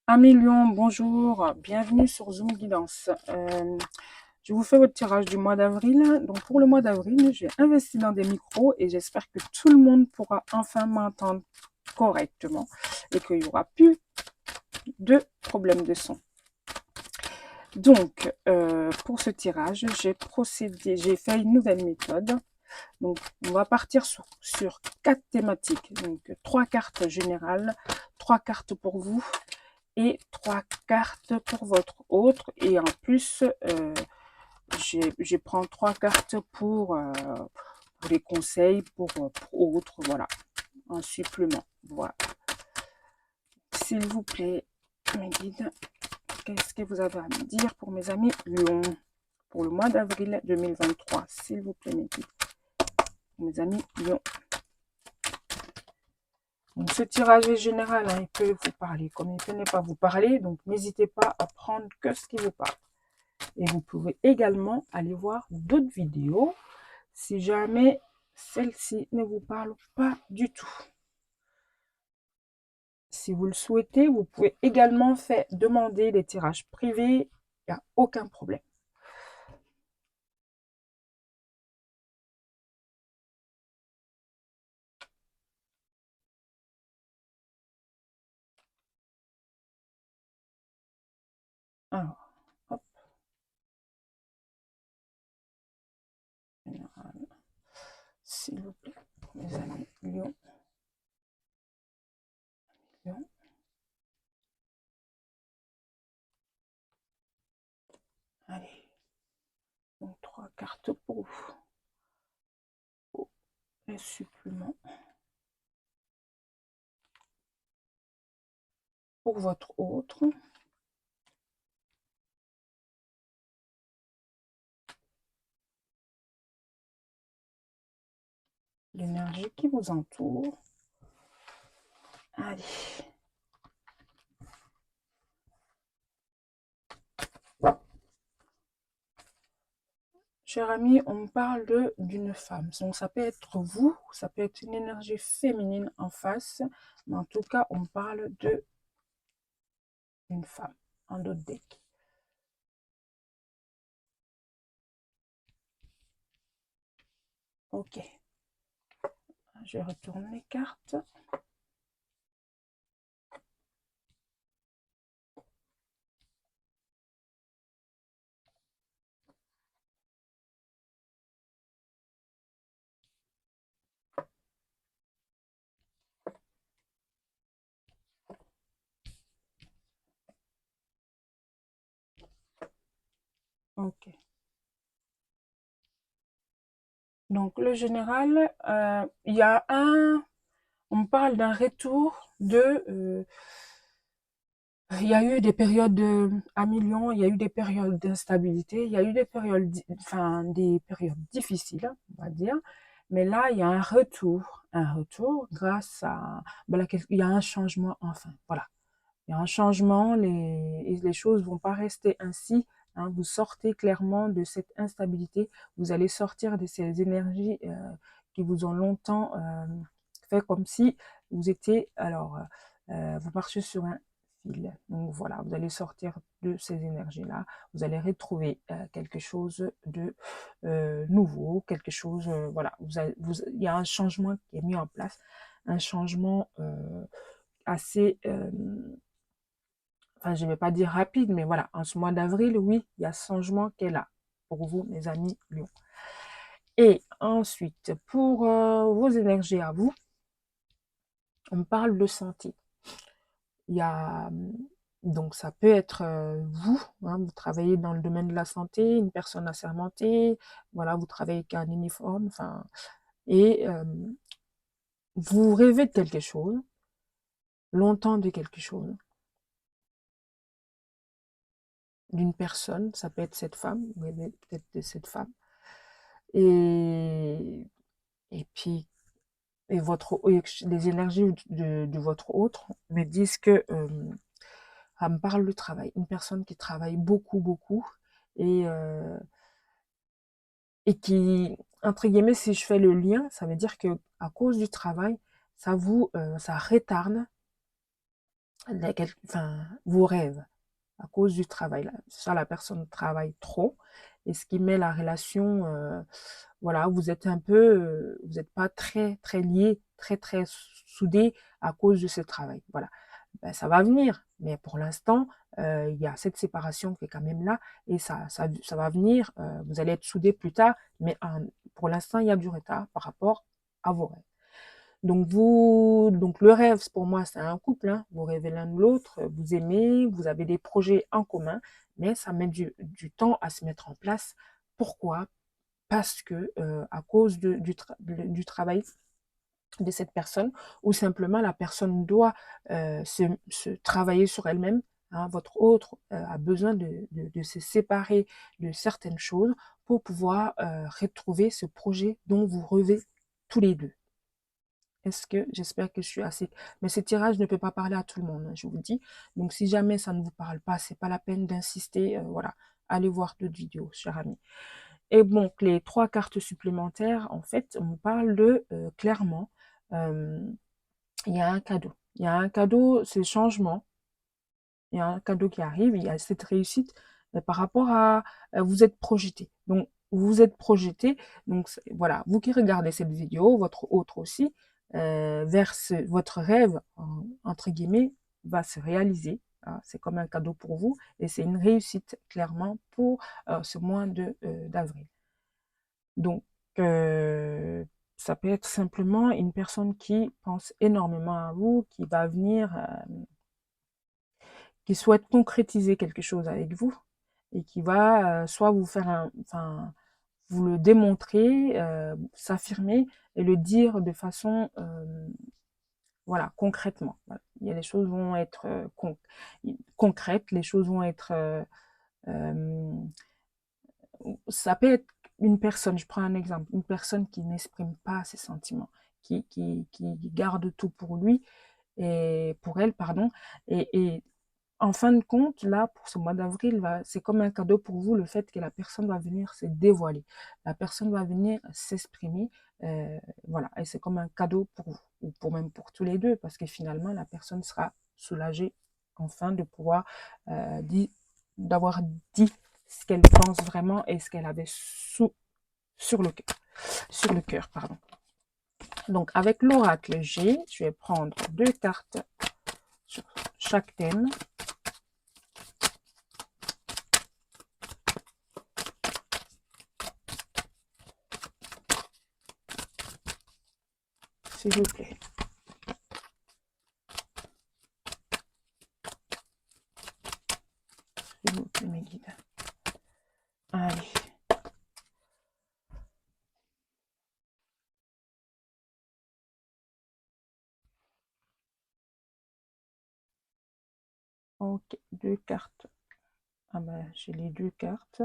Amis Lyon, bonjour, bienvenue sur Zoom Guidance. Je vous fais votre tirage du mois d'avril. Donc pour le mois d'avril, j'ai investi dans des micros et j'espère que tout le monde pourra enfin m'entendre correctement et qu'il n'y aura plus de problème de son. Donc pour ce tirage, j'ai fait une nouvelle méthode. Donc on va partir sur 4 thématiques. Donc 3 cartes générales, 3 cartes pour vous et 3 cartes pour votre autre. Et en plus, je prends 3 cartes pour les conseils, pour autres, voilà, en supplément. Voilà. S'il vous plaît, mes guides, qu'est-ce que vous avez à me dire pour mes amis Lyon pour le mois d'avril 2023? S'il vous plaît, mes guides, mes amis Lyon. Donc, ce tirage est général, hein, il peut vous parler comme il ne peut pas vous parler, donc n'hésitez pas à prendre que ce qui vous parle. Et vous pouvez également aller voir d'autres vidéos si jamais celle-ci ne vous parle pas du tout. Si vous le souhaitez, vous pouvez également demander des tirages privés, il n'y a aucun problème. Alors, hop, général, s'il vous plaît, mes amis, Lyon, Lyon. Allez, donc 3 cartes pour vous. Oh, les suppléments. Pour votre autre. L'énergie qui vous entoure. Allez. Cher ami, on me parle d'une femme. Donc, ça peut être vous, ça peut être une énergie féminine en face, mais en tout cas, on parle d'une femme. En d'autres deck. Ok. Je retourne les cartes. Ok. Donc, le général, il y a on parle d'un retour il y a eu des périodes à millions, il y a eu des périodes d'instabilité, il y a eu des périodes, des périodes difficiles, on va dire. Mais là, il y a un retour grâce à, il y a un changement enfin, voilà. Il y a un changement, les choses vont pas rester ainsi. Hein, vous sortez clairement de cette instabilité, vous allez sortir de ces énergies qui vous ont longtemps fait comme si vous étiez, vous marchez sur un fil. Donc voilà, vous allez sortir de ces énergies-là, vous allez retrouver quelque chose de nouveau, quelque chose, voilà, il y a un changement qui est mis en place, un changement assez enfin, je ne vais pas dire rapide, mais voilà, en ce mois d'avril, oui, il y a ce changement qui est là pour vous, mes amis Lion. Et ensuite, pour vos énergies à vous, on parle de santé. Il y a, donc ça peut être vous, hein, vous travaillez dans le domaine de la santé, une personne assermentée, voilà, vous travaillez avec un uniforme, enfin, et vous rêvez de quelque chose, longtemps de quelque chose, d'une personne, ça peut être cette femme, vous rêvez peut-être de cette femme, et puis les énergies de votre autre me disent que ça me parle de travail, une personne qui travaille beaucoup beaucoup et euh, et qui, entre guillemets, si je fais le lien, ça veut dire que à cause du travail, ça retarde enfin, vos rêves à cause du travail. Là. Ça, la personne travaille trop et ce qui met la relation, voilà, vous êtes un peu, vous n'êtes pas très liés, très soudés à cause de ce travail. Voilà. Ben, ça va venir, mais pour l'instant, il y a cette séparation qui est quand même là et ça va venir. Vous allez être soudés plus tard, mais pour l'instant, il y a du retard par rapport à vos rêves. Donc le rêve, pour moi, c'est un couple, hein. Vous rêvez l'un de l'autre, vous aimez, vous avez des projets en commun, mais ça met du temps à se mettre en place. Pourquoi? Parce que à cause du travail de cette personne, ou simplement la personne doit se travailler sur elle-même. Hein, votre autre a besoin de se séparer de certaines choses pour pouvoir retrouver ce projet dont vous rêvez tous les deux. J'espère que je suis assez, mais ce tirage ne peut pas parler à tout le monde, hein, je vous le dis. Donc, si jamais ça ne vous parle pas, c'est pas la peine d'insister, voilà. Allez voir d'autres vidéos, chers amis. Et bon, les 3 cartes supplémentaires, en fait, on parle de, clairement, euh, il y a un cadeau. Il y a un cadeau, c'est le changement. Il y a un cadeau qui arrive, il y a cette réussite par rapport à, vous êtes projeté. Donc, vous êtes projeté. Donc, voilà, vous qui regardez cette vidéo, votre autre aussi, votre rêve, entre guillemets, va se réaliser. Hein, c'est comme un cadeau pour vous et c'est une réussite clairement pour ce mois d'avril. Donc, euh, ça peut être simplement une personne qui pense énormément à vous, qui va venir, qui souhaite concrétiser quelque chose avec vous et qui va soit vous faire enfin, vous le démontrer, s'affirmer et le dire de façon, voilà, concrètement. Voilà. Les choses vont être concrètes, les choses vont être, euh, ça peut être une personne, je prends un exemple, une personne qui n'exprime pas ses sentiments, qui garde tout pour lui et pour elle, pardon, et en fin de compte, là, pour ce mois d'avril, c'est comme un cadeau pour vous, le fait que la personne va venir se dévoiler. La personne va venir s'exprimer. Voilà. Et c'est comme un cadeau pour vous, ou même pour tous les deux, parce que finalement, la personne sera soulagée, enfin, de pouvoir d'avoir dit ce qu'elle pense vraiment et ce qu'elle avait sur le cœur. Sur le cœur, pardon. Donc, avec l'oracle G, je vais prendre 2 cartes sur chaque thème. S'il vous plaît. S'il vous plaît, mes guides. Allez. Ok, 2 cartes. Ah ben, j'ai les 2 cartes.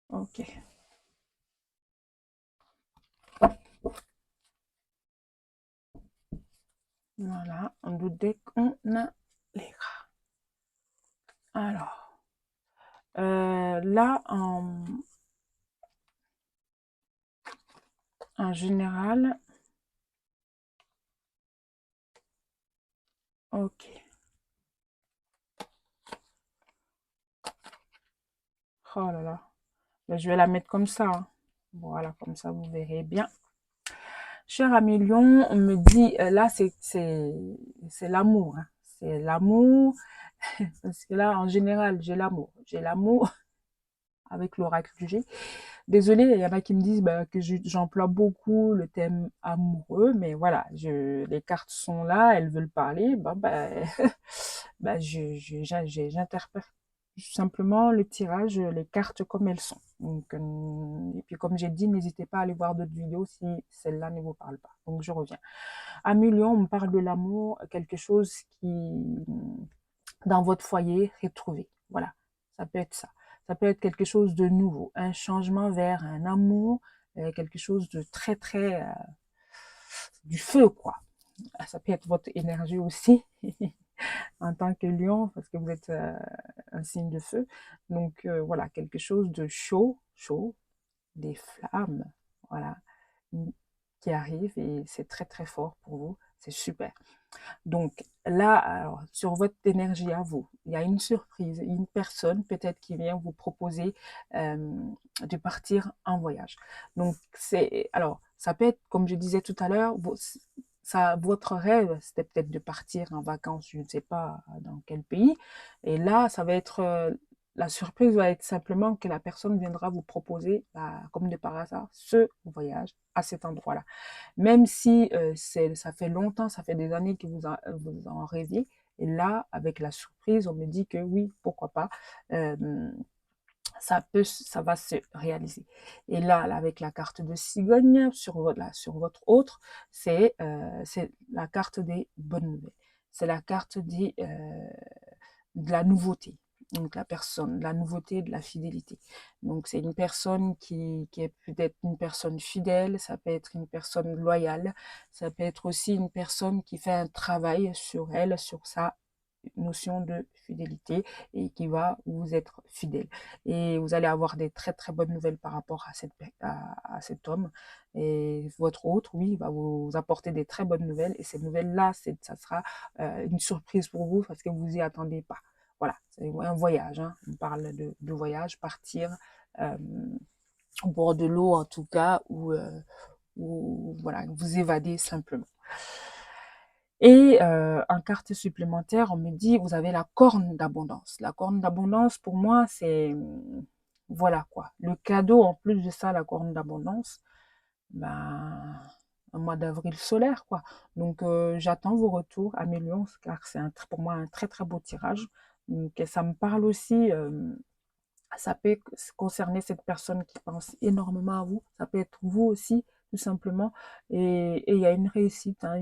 Ok. Voilà, on doute dès qu'on a les gras. Alors, là, en général, ok. Oh là là. Ben, je vais la mettre comme ça. Hein. Voilà, comme ça, vous verrez bien. Cher ami Lion, on me dit, là, c'est l'amour. Hein. C'est l'amour. Parce que là, en général, j'ai l'amour. J'ai l'amour avec l'oracle du G. Désolée, il y en a qui me disent bah, que j'emploie beaucoup le thème amoureux, mais voilà, les cartes sont là, elles veulent parler, bah, j'interprète simplement le tirage, les cartes comme elles sont. Donc, et puis comme j'ai dit, n'hésitez pas à aller voir d'autres vidéos si celle-là ne vous parle pas. Donc je reviens. À Lion, on me parle de l'amour, quelque chose qui, dans votre foyer, retrouvé. Voilà, ça peut être ça. Ça peut être quelque chose de nouveau, un changement vers un amour, quelque chose de très, du feu, quoi. Ça peut être votre énergie aussi. en tant que lion, parce que vous êtes un signe de feu. Donc voilà, quelque chose de chaud, chaud, des flammes, voilà, qui arrivent et c'est très très fort pour vous. C'est super. Donc là, alors, sur votre énergie à vous, il y a une surprise, une personne peut-être qui vient vous proposer de partir en voyage. Donc alors, ça peut être, comme je disais tout à l'heure, votre rêve, c'était peut-être de partir en vacances, je ne sais pas dans quel pays. Et là, ça va être, la surprise va être simplement que la personne viendra vous proposer, bah, comme de par hasard, ce voyage à cet endroit-là. Même si ça fait longtemps, ça fait des années que vous en rêviez. Et là, avec la surprise, on me dit que oui, pourquoi pas, ça va se réaliser. Et là, avec la carte de cigogne sur votre autre, c'est la carte des bonnes nouvelles. C'est la carte de la nouveauté. Donc la personne, la nouveauté, de la fidélité. Donc c'est une personne qui est peut-être une personne fidèle, ça peut être une personne loyale, ça peut être aussi une personne qui fait un travail sur elle, sur sa notion de fidélité et qui va vous être fidèle. Et vous allez avoir des très très bonnes nouvelles par rapport à cet homme. Et votre autre, oui, va vous apporter des très bonnes nouvelles. Et ces nouvelles-là, ça sera une surprise pour vous parce que vous y attendez pas. Voilà, c'est un voyage. Hein. On parle de voyage, partir euh, au bord de l'eau en tout cas, ou voilà, vous évader simplement. Et en carte supplémentaire, on me dit, vous avez la corne d'abondance. La corne d'abondance, pour moi, c'est, voilà quoi, le cadeau en plus de ça, la corne d'abondance, ben, un mois d'avril solaire, quoi. Donc, j'attends vos retours à Millions, car c'est pour moi un très très beau tirage. Donc, et ça me parle aussi, ça peut concerner cette personne qui pense énormément à vous, ça peut être vous aussi, tout simplement. Et il y a une réussite, hein,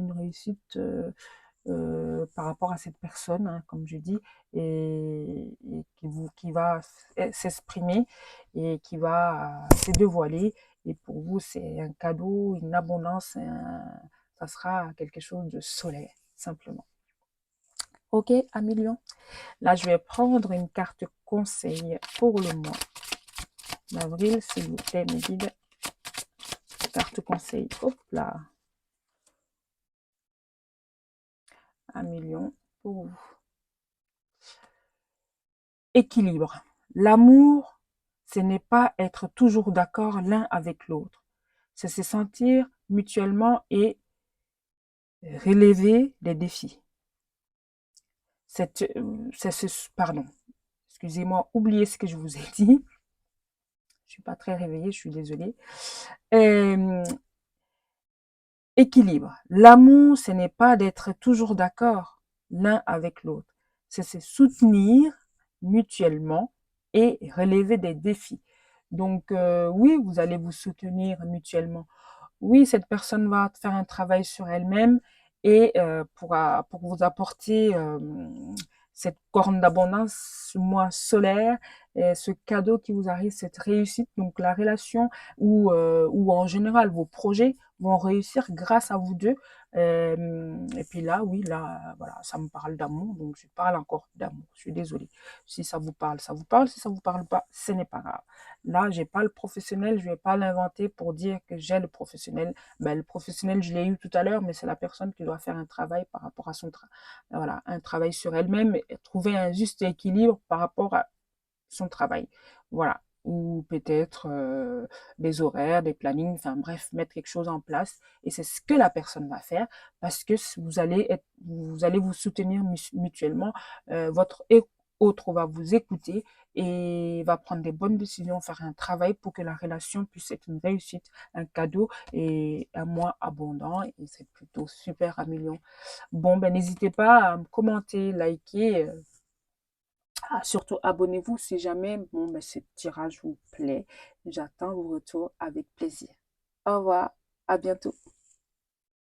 par rapport à cette personne, hein, comme je dis, et qui va s'exprimer et qui va se dévoiler. Et pour vous, c'est un cadeau, une abondance, ça sera quelque chose de solaire, simplement. Ok, à million. Là, je vais prendre une carte conseil pour le mois d'avril, s'il vous plaît, mes guides. Carte conseil, hop là. Un million pour vous. Équilibre. L'amour, ce n'est pas être toujours d'accord l'un avec l'autre. C'est se sentir mutuellement et relever des défis. Pardon, excusez-moi, oubliez ce que je vous ai dit. Je suis pas très réveillée, je suis désolée. Équilibre. L'amour, ce n'est pas d'être toujours d'accord l'un avec l'autre. C'est se soutenir mutuellement et relever des défis. Donc, oui, vous allez vous soutenir mutuellement. Oui, cette personne va faire un travail sur elle-même et pour vous apporter cette corne d'abondance, ce mois solaire, et ce cadeau qui vous arrive, cette réussite. Donc la relation ou en général vos projets vont réussir grâce à vous deux. Et puis là, oui, là, voilà, ça me parle d'amour, donc je parle encore d'amour. Je suis désolée. Si ça vous parle, ça vous parle. Si ça vous parle pas, ce n'est pas grave. Là, j'ai pas le professionnel, je vais pas l'inventer pour dire que j'ai le professionnel. Ben, le professionnel, je l'ai eu tout à l'heure, mais c'est la personne qui doit faire un travail par rapport à voilà, un travail sur elle-même et trouver un juste équilibre par rapport à son travail. Voilà. Ou peut-être des horaires, des plannings, enfin bref, mettre quelque chose en place. Et c'est ce que la personne va faire parce que vous allez vous soutenir mutuellement. Votre autre va vous écouter et va prendre des bonnes décisions, faire un travail pour que la relation puisse être une réussite, un cadeau et un mois abondant. Et c'est plutôt super à millions. Bon, ben n'hésitez pas à me commenter, liker. Surtout, abonnez-vous si jamais bon, ben, ce tirage vous plaît. J'attends vos retours avec plaisir. Au revoir, à bientôt.